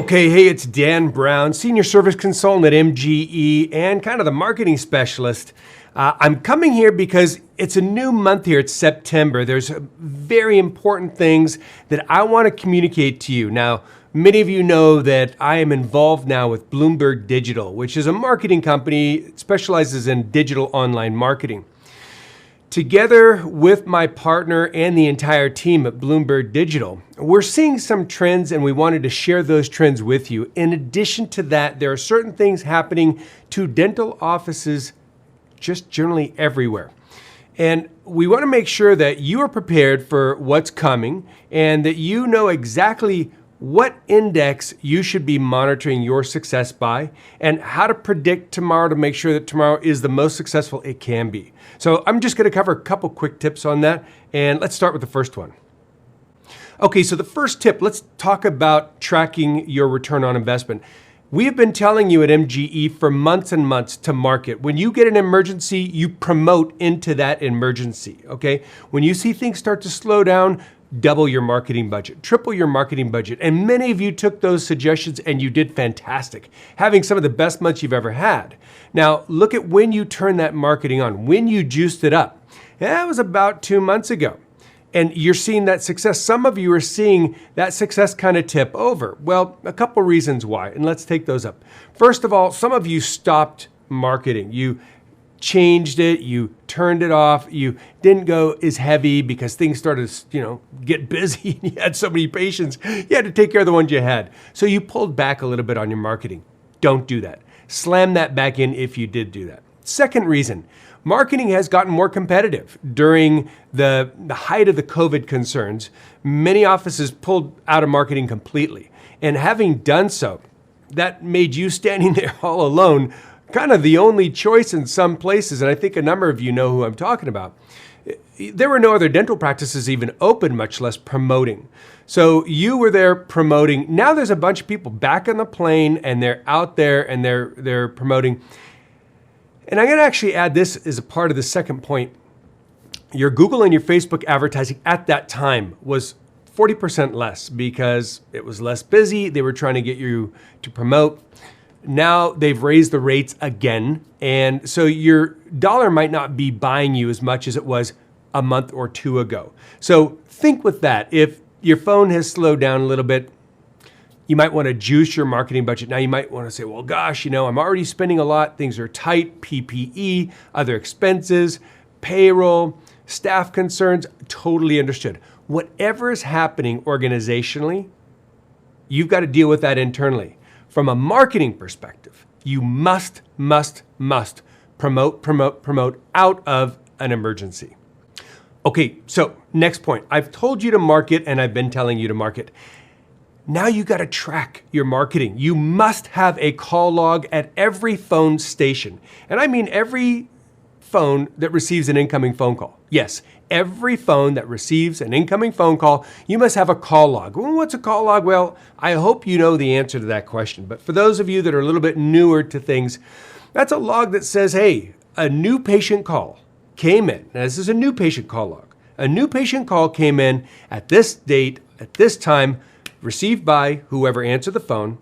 Okay, hey, it's Dan Brown, Senior Service Consultant at MGE and kind of the marketing specialist. I'm coming here because it's a new month here. It's September. There's very important things that I want to communicate to you. Now, many of you know that I am involved now with Bloomberg Digital, which is a marketing company that specializes in digital online marketing. Together with my partner and the entire team at Bloomberg Digital, we're seeing some trends and we wanted to share those trends with you. In addition to that, there are certain things happening to dental offices just generally everywhere. And we want to make sure that you are prepared for what's coming and that you know exactly what index you should be monitoring your success by and how to predict tomorrow to make sure that tomorrow is the most successful it can be. So I'm just going to cover a couple quick tips on that, and let's start with the first one. Okay, so the first tip, let's talk about tracking your return on investment. We have been telling you at MGE for months and months to market. When you get an emergency, you promote into that emergency, okay? When you see things start to slow down, double your marketing budget, triple your marketing budget. And many of you took those suggestions and you did fantastic, having some of the best months you've ever had. Now, look at when you turned that marketing on, when you juiced it up. That was about 2 months ago. And you're seeing that success. Some of you are seeing that success kind of tip over. Well, a couple reasons why, and let's take those up. First of all, some of you stopped marketing. You changed it, you turned it off, you didn't go as heavy because things started to, get busy and you had so many patients, you had to take care of the ones you had. So you pulled back a little bit on your marketing. Don't do that. Slam that back in if you did do that. Second reason, marketing has gotten more competitive. During the height of the COVID concerns, many offices pulled out of marketing completely. And having done so, that made you standing there all alone kind of the only choice in some places, and I think a number of you know who I'm talking about. There were no other dental practices even open, much less promoting. So you were there promoting. Now there's a bunch of people back on the plane and they're out there and they're promoting. And I'm going to actually add this as a part of the second point. Your Google and your Facebook advertising at that time was 40% less because it was less busy. They were trying to get you to promote. Now they've raised the rates again, and so your dollar might not be buying you as much as it was a month or two ago. So think with that. If your phone has slowed down a little bit, you might want to juice your marketing budget. Now you might want to say, well, gosh, I'm already spending a lot. Things are tight, PPE, other expenses, payroll, staff concerns, totally understood. Whatever is happening organizationally, you've got to deal with that internally. From a marketing perspective, you must promote out of an emergency. Okay, so next point. I've told you to market and I've been telling you to market. Now you got to track your marketing. You must have a call log at every phone station. And I mean every phone that receives an incoming phone call. Yes, every phone that receives an incoming phone call, you must have a call log. Well, what's a call log? Well, I hope you know the answer to that question. But for those of you that are a little bit newer to things, that's a log that says, hey, a new patient call came in. Now, this is a new patient call log. A new patient call came in at this date, at this time, received by whoever answered the phone,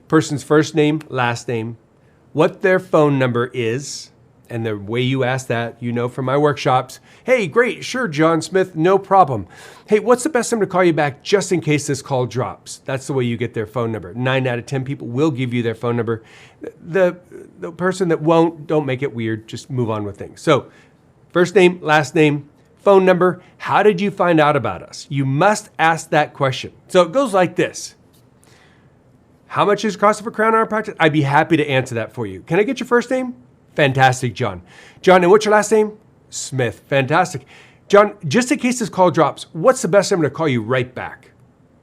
person's first name, last name, what their phone number is, and the way you ask that, from my workshops, hey, great, sure, John Smith, no problem. Hey, what's the best time to call you back just in case this call drops? That's the way you get their phone number. 9 out of 10 people will give you their phone number. The person that won't, don't make it weird, just move on with things. So first name, last name, phone number, how did you find out about us? You must ask that question. So it goes like this. How much is the cost of a crown in our practice? I'd be happy to answer that for you. Can I get your first name? Fantastic, John. John, and what's your last name? Smith. Fantastic. John, just in case this call drops, what's the best number to call you right back?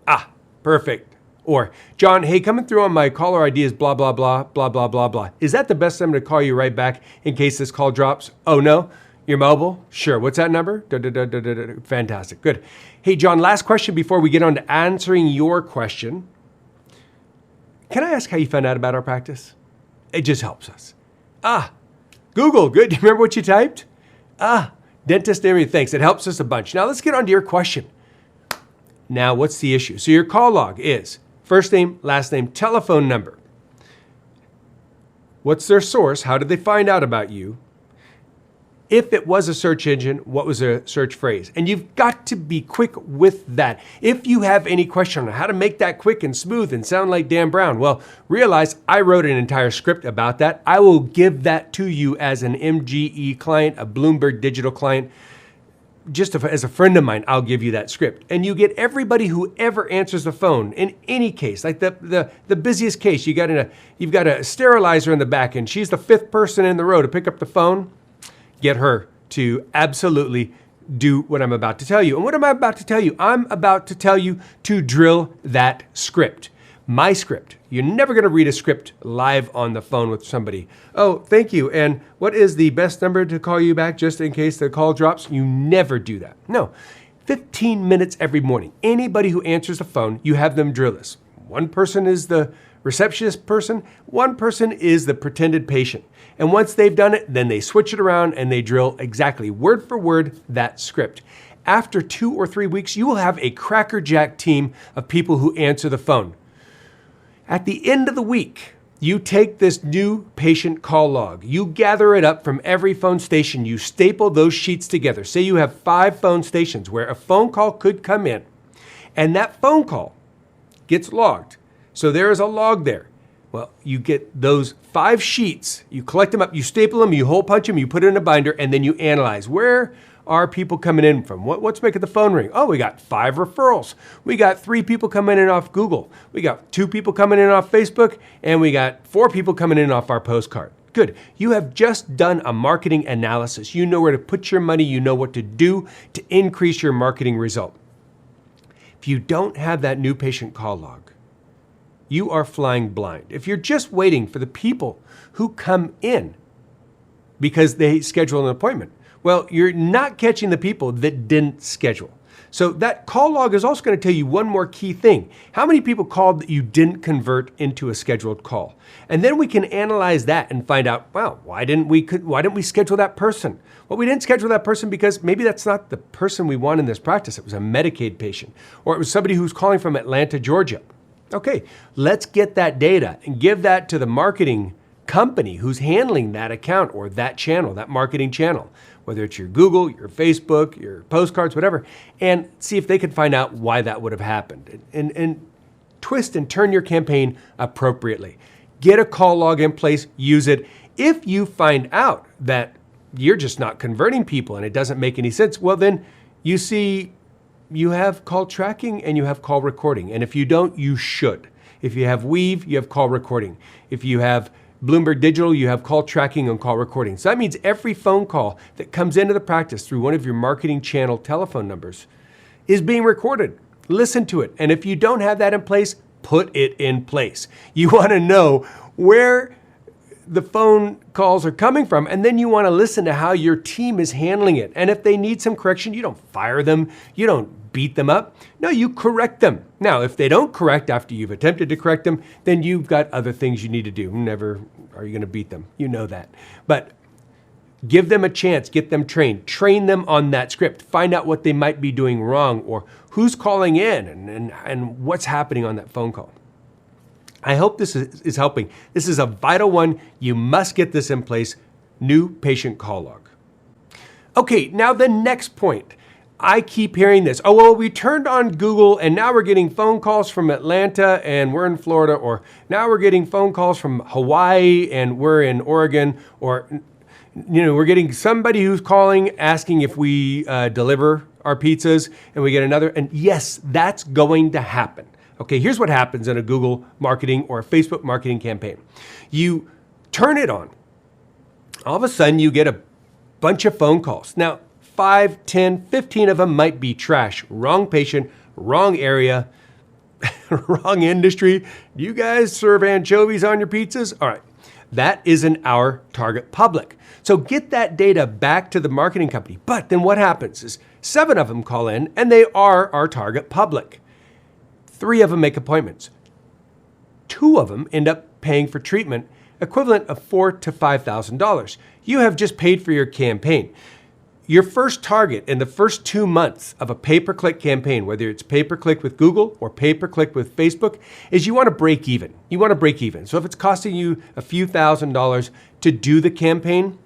Ah, perfect. Or, John, hey, coming through on my caller ID is blah, blah, blah, blah, blah, blah, blah. Is that the best number to call you right back in case this call drops? Oh, no? Your mobile? Sure. What's that number? Fantastic. Good. Hey, John, last question before we get on to answering your question. Can I ask how you found out about our practice? It just helps us. Google, good. Do you remember what you typed? Dentist area, thanks. It helps us a bunch. Now let's get on to your question. Now, what's the issue? So your call log is First name, last name, telephone number. What's their source? How did they find out about you? If it was a search engine, what was a search phrase? And you've got to be quick with that. If you have any question on how to make that quick and smooth and sound like Dan Brown, well, realize I wrote an entire script about that. I will give that to you as an MGE client, a Bloomberg Digital client. Just as a friend of mine, I'll give you that script. And you get everybody who ever answers the phone in any case, like the busiest case. You've got a sterilizer in the back and she's the 5th person in the row to pick up the phone. Get her to absolutely do what I'm about to tell you. And what am I about to tell you? I'm about to tell you to drill that script. My script. You're never going to read a script live on the phone with somebody. Oh, thank you. And what is the best number to call you back just in case the call drops? You never do that. No. 15 minutes every morning. Anybody who answers the phone, you have them drill this. One person is the receptionist person. One person is the pretended patient. And once they've done it, then they switch it around and they drill exactly word for word that script. After 2 or 3 weeks, you will have a crackerjack team of people who answer the phone. At the end of the week, you take this new patient call log. You gather it up from every phone station. You staple those sheets together. Say you have 5 phone stations where a phone call could come in, and that phone call gets logged. So there is a log there. Well, you get those 5 sheets, you collect them up, you staple them, you hole punch them, you put it in a binder, and then you analyze. Where are people coming in from? What's making the phone ring? Oh, we got 5 referrals. We got 3 people coming in off Google. We got 2 people coming in off Facebook, and we got 4 people coming in off our postcard. Good. You have just done a marketing analysis. You know where to put your money. You know what to do to increase your marketing result. If you don't have that new patient call log, you are flying blind. If you're just waiting for the people who come in because they schedule an appointment, well, you're not catching the people that didn't schedule. So that call log is also going to tell you one more key thing. How many people called that you didn't convert into a scheduled call? And then we can analyze that and find out, wow, why didn't we schedule that person? Well, we didn't schedule that person because maybe that's not the person we want in this practice. It was a Medicaid patient, or it was somebody who's calling from Atlanta, Georgia. Okay, let's get that data and give that to the marketing company who's handling that account or that channel, that marketing channel, whether it's your Google, your Facebook, your postcards, whatever, and see if they can find out why that would have happened and twist and turn your campaign appropriately. Get a call log in place, use it. If you find out that you're just not converting people and it doesn't make any sense, well, then you see you have call tracking and you have call recording. And if you don't, you should. If you have Weave, you have call recording. If you have Bloomberg Digital, you have call tracking and call recording. So that means every phone call that comes into the practice through one of your marketing channel telephone numbers is being recorded. Listen to it. And if you don't have that in place, put it in place. You want to know where the phone calls are coming from, and then you want to listen to how your team is handling it. And if they need some correction, you don't fire them, you don't beat them up. No, you correct them. Now, if they don't correct after you've attempted to correct them, then you've got other things you need to do. Never are you going to beat them. You know that. But give them a chance, get them trained, train them on that script, find out what they might be doing wrong or who's calling in and what's happening on that phone call. I hope this is helping. This is a vital one. You must get this in place. New patient call log. Okay, now the next point. I keep hearing this. Oh, well, we turned on Google and now we're getting phone calls from Atlanta and we're in Florida, or now we're getting phone calls from Hawaii and we're in Oregon, or we're getting somebody who's calling asking if we deliver our pizzas, and we get another. And yes, that's going to happen. Okay, here's what happens in a Google marketing or a Facebook marketing campaign. You turn it on. All of a sudden, you get a bunch of phone calls. Now, 5, 10, 15 of them might be trash. Wrong patient, wrong area, wrong industry. Do you guys serve anchovies on your pizzas? All right, that isn't our target public. So get that data back to the marketing company. But then what happens is 7 of them call in and they are our target public. 3 of them make appointments. 2 of them end up paying for treatment, equivalent of $4,000 to $5,000. You have just paid for your campaign. your first target in the first 2 months of a pay-per-click campaign, whether it's pay-per-click with Google or pay-per-click with Facebook, is you want to break even. You want to break even. So if it's costing you a few $1,000s to do the campaign,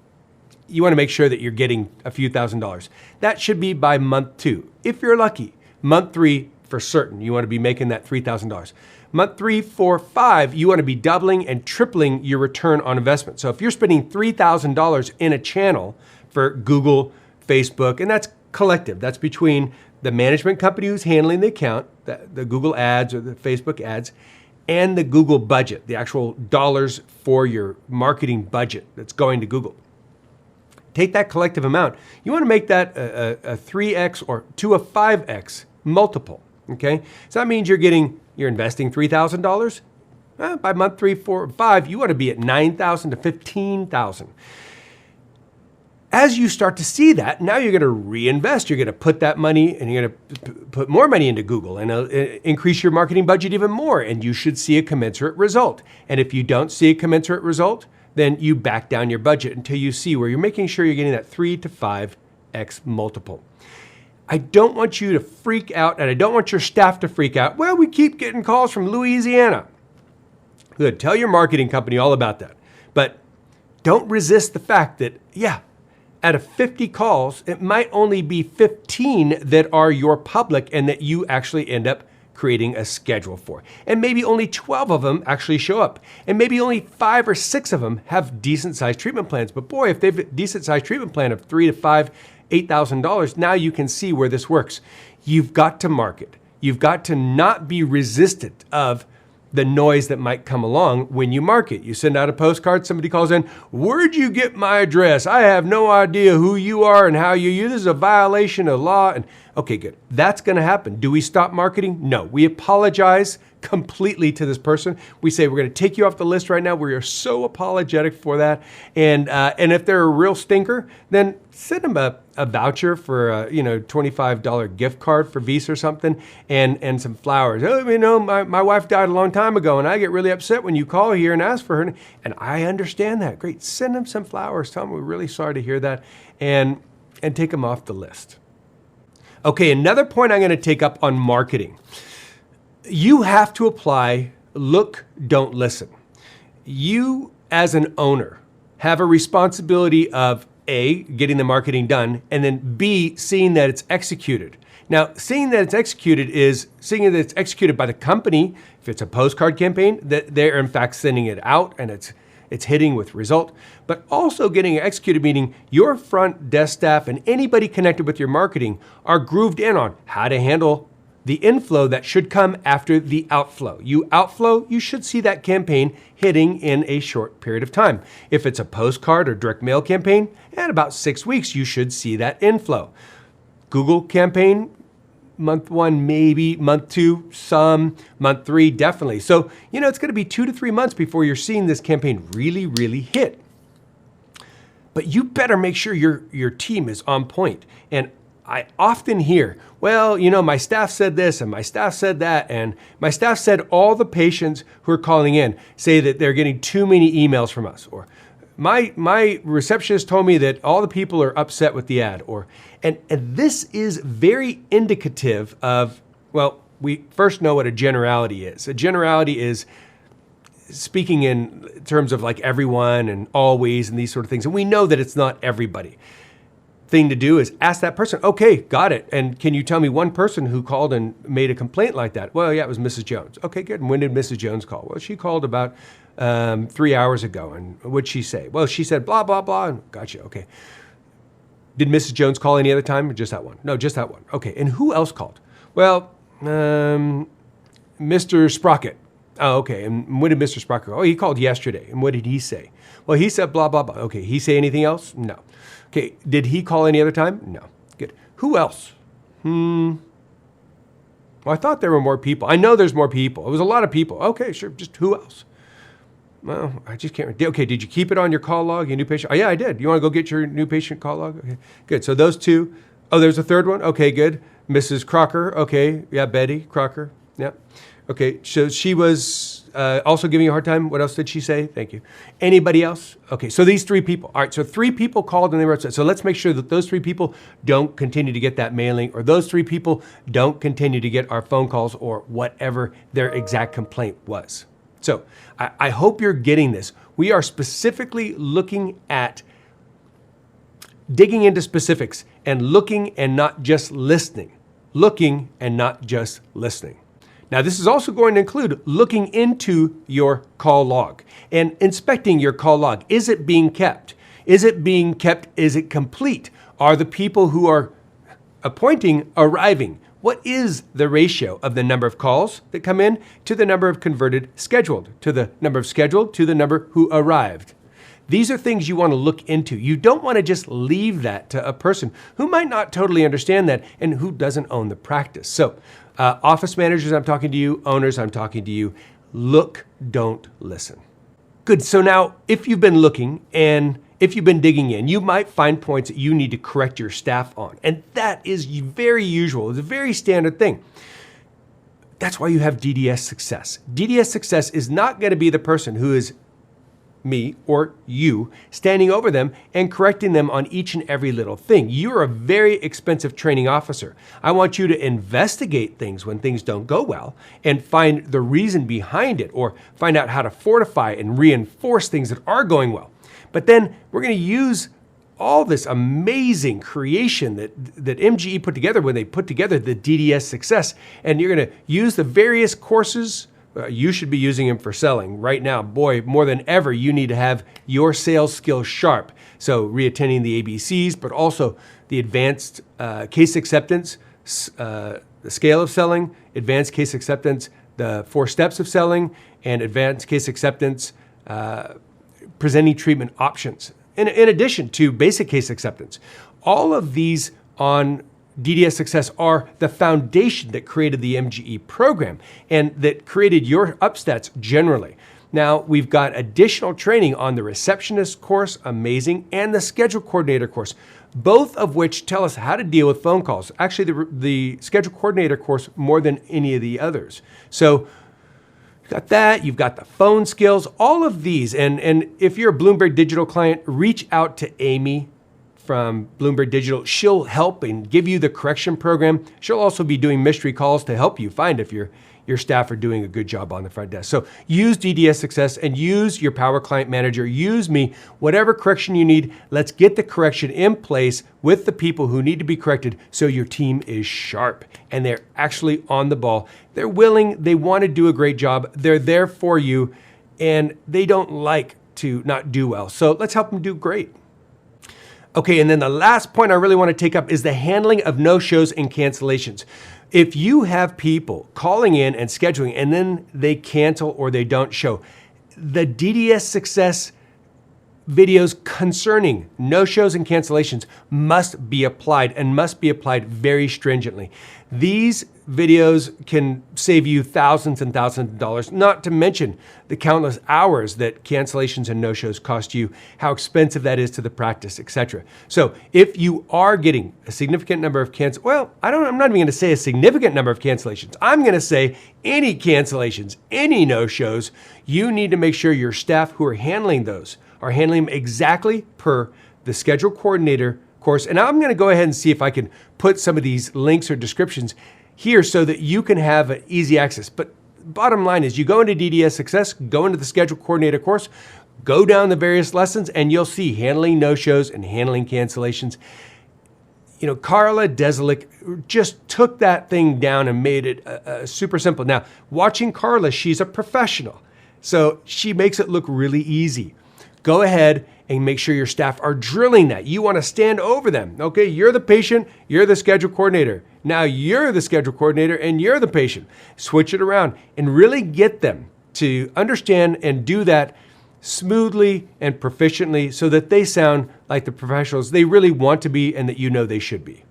you want to make sure that you're getting a few $1,000s. That should be by month 2. If you're lucky, month 3 for certain, you want to be making that $3,000. Month 3, 4, 5, you want to be doubling and tripling your return on investment. So if you're spending $3,000 in a channel for Google, Facebook, and that's collective. That's between the management company who's handling the account, the Google ads or the Facebook ads, and the Google budget, the actual dollars for your marketing budget that's going to Google. Take that collective amount. You want to make that a 3x or to a 5x multiple, okay? So that means you're investing $3,000. By month 3, 4, 5, you want to be at $9,000 to $15,000. As you start to see that, now you're going to reinvest. You're going to put that money and you're going to put more money into Google and increase your marketing budget even more. And you should see a commensurate result. And if you don't see a commensurate result, then you back down your budget until you see where you're making sure you're getting that 3 to 5x multiple. I don't want you to freak out, and I don't want your staff to freak out. Well, we keep getting calls from Louisiana. Good. Tell your marketing company all about that. But don't resist the fact that, out of 50 calls, it might only be 15 that are your public and that you actually end up creating a schedule for. And maybe only 12 of them actually show up. And maybe only 5 or 6 of them have decent sized treatment plans. But boy, if they've a decent sized treatment plan of $3,000 to $5,000, $8,000, now you can see where this works. You've got to market. You've got to not be resistant of the noise that might come along when you market. You send out a postcard, somebody calls in, where'd you get my address? I have no idea who you are and how you use. This is a violation of law. And okay, good. That's going to happen. Do we stop marketing? No. We apologize completely to this person. We say, we're going to take you off the list right now. We are so apologetic for that. And if they're a real stinker, then send them a voucher for a $25 gift card for Visa or something and some flowers. Oh, my wife died a long time ago and I get really upset when you call here and ask for her. And I understand that. Great. Send them some flowers. Tell them we're really sorry to hear that and take them off the list. Okay, another point I'm going to take up on marketing. You have to apply look, don't listen. You, as an owner, have a responsibility of A, getting the marketing done, and then B, seeing that it's executed. Now, seeing that it's executed is seeing that it's executed by the company. If it's a postcard campaign, that they're in fact sending it out and it's hitting with result, but also getting it executed, meaning your front desk staff and anybody connected with your marketing are grooved in on how to handle the inflow that should come after the outflow. You outflow, you should see that campaign hitting in a short period of time. If it's a postcard or direct mail campaign, at about 6 weeks, you should see that inflow. Google campaign, month 1, maybe, month 2, some, month 3, definitely. So, it's going to be 2 to 3 months before you're seeing this campaign really, really hit. But you better make sure your team is on point. And I often hear, well, my staff said this and my staff said that, and my staff said all the patients who are calling in say that they're getting too many emails from us, or my receptionist told me that all the people are upset with the ad, and this is very indicative of, well, we first know what a generality is. A generality is speaking in terms of like everyone and always and these sort of things, and we know that it's not everybody. Thing to do is ask that person, okay, got it. And can you tell me one person who called and made a complaint like that? Well, yeah, it was Mrs. Jones. Okay, good. And when did Mrs. Jones call? Well, she called about 3 hours ago. And what'd she say? Well, she said blah, blah, blah. Gotcha, okay. Did Mrs. Jones call any other time or just that one? No, just that one. Okay, and who else called? Well, Mr. Sprocket. Oh, okay, and when did Mr. Sprocket call? Oh, he called yesterday. And what did he say? Well, he said blah, blah, blah. Okay, he say anything else? No. Okay, did he call any other time? No. Good. Who else? Well, I thought there were more people. I know there's more people. It was a lot of people. Okay, sure. Just who else? Well, I just can't remember. Okay, did you keep it on your call log, your new patient? Oh, yeah, I did. You want to go get your new patient call log? Okay, good. So those two. Oh, there's a third one? Okay, good. Mrs. Crocker. Okay, yeah, Betty Crocker. Yeah. Okay, so she was also giving you a hard time. What else did she say? Thank you. Anybody else? Okay, so these 3 people. All right, so 3 people called and they were upset. So let's make sure that those 3 people don't continue to get that mailing, or those 3 people don't continue to get our phone calls, or whatever their exact complaint was. So I hope you're getting this. We are specifically looking at digging into specifics and looking and not just listening. Looking and not just listening. Now, this is also going to include looking into your call log and inspecting your call log. Is it being kept? Is it being kept? Is it complete? Are the people who are appointing arriving? What is the ratio of the number of calls that come in to the number of converted scheduled, to the number of scheduled to the number who arrived? These are things you want to look into. You don't want to just leave that to a person who might not totally understand that and who doesn't own the practice. So, office managers, I'm talking to you. Owners, I'm talking to you. Look, don't listen. Good. So now, if you've been looking and if you've been digging in, you might find points that you need to correct your staff on. And that is very usual. It's a very standard thing. That's why you have DDS Success. DDS Success is not going to be the person who is me or you standing over them and correcting them on each and every little thing. You're a very expensive training officer. I want you to investigate things when things don't go well and find the reason behind it, or find out how to fortify and reinforce things that are going well. But then we're going to use all this amazing creation that MGE put together when they put together the DDS Success, and you're going to use the various courses. You should be using them for selling right now. Boy, more than ever, you need to have your sales skills sharp. So reattending the ABCs, but also the advanced case acceptance, the scale of selling, advanced case acceptance, the 4 steps of selling, and advanced case acceptance, presenting treatment options, in addition to basic case acceptance. All of these on DDS Success are the foundation that created the MGE program and that created your upstats generally. Now, we've got additional training on the receptionist course, amazing, and the schedule coordinator course, both of which tell us how to deal with phone calls. Actually, the schedule coordinator course more than any of the others. So you've got that, you've got the phone skills, all of these. And if you're a Bloomberg Digital client, reach out to Amy from Bloomberg Digital. She'll help and give you the correction program. She'll also be doing mystery calls to help you find if your staff are doing a good job on the front desk. So use DDS Success and use your Power Client Manager. Use me, whatever correction you need. Let's get the correction in place with the people who need to be corrected so your team is sharp and they're actually on the ball. They're willing, they want to do a great job. They're there for you and they don't like to not do well. So let's help them do great. Okay, and then the last point I really want to take up is the handling of no-shows and cancellations. If you have people calling in and scheduling and then they cancel or they don't show, the DDS Success videos concerning no-shows and cancellations must be applied and must be applied very stringently. These videos can save you thousands and thousands of dollars, not to mention the countless hours that cancellations and no-shows cost you, how expensive that is to the practice, etc. So if you are getting a significant number of I'm not even going to say a significant number of cancellations. I'm going to say any cancellations, any no-shows, you need to make sure your staff who are handling those are handling them exactly per the schedule coordinator course. And I'm going to go ahead and see if I can put some of these links or descriptions here so that you can have an easy access. But bottom line is you go into DDS Success, go into the schedule coordinator course, go down the various lessons, and you'll see handling no-shows and handling cancellations. You know, Carla Deselic just took that thing down and made it super simple. Now, watching Carla, she's a professional, so she makes it look really easy. Go ahead and make sure your staff are drilling that. You want to stand over them. Okay, you're the patient, you're the schedule coordinator. Now you're the schedule coordinator and you're the patient. Switch it around and really get them to understand and do that smoothly and proficiently so that they sound like the professionals they really want to be and that you know they should be.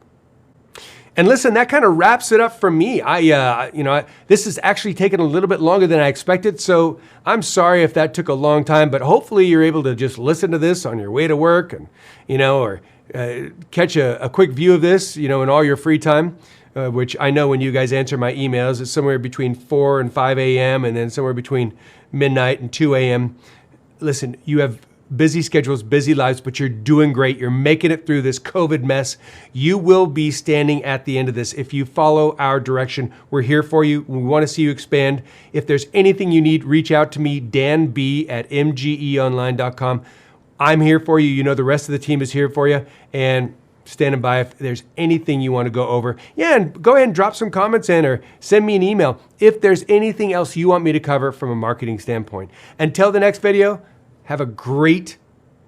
And listen, that kind of wraps it up for me. This has actually taken a little bit longer than I expected, so I'm sorry if that took a long time, but hopefully you're able to just listen to this on your way to work and, or catch a quick view of this, in all your free time. which I know when you guys answer my emails, it's somewhere between 4 and 5 a.m. and then somewhere between midnight and 2 a.m. Listen, you have busy schedules, busy lives, but you're doing great. You're making it through this COVID mess. You will be standing at the end of this. If you follow our direction, we're here for you. We want to see you expand. If there's anything you need, reach out to me, danb@mgeonline.com. I'm here for you. You know the rest of the team is here for you. And standing by if there's anything you want to go over. Yeah, and go ahead and drop some comments in or send me an email if there's anything else you want me to cover from a marketing standpoint. Until the next video, have a great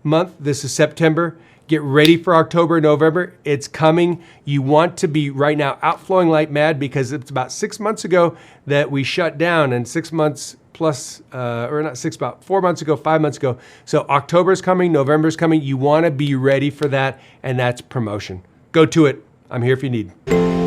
month. This is September. Get ready for October, November. It's coming. You want to be right now outflowing like mad because it's about 6 months ago that we shut down, and 6 months plus, or not six, about 4 months ago, 5 months ago. So October's coming, November's coming. You want to be ready for that, and that's promotion. Go to it. I'm here if you need.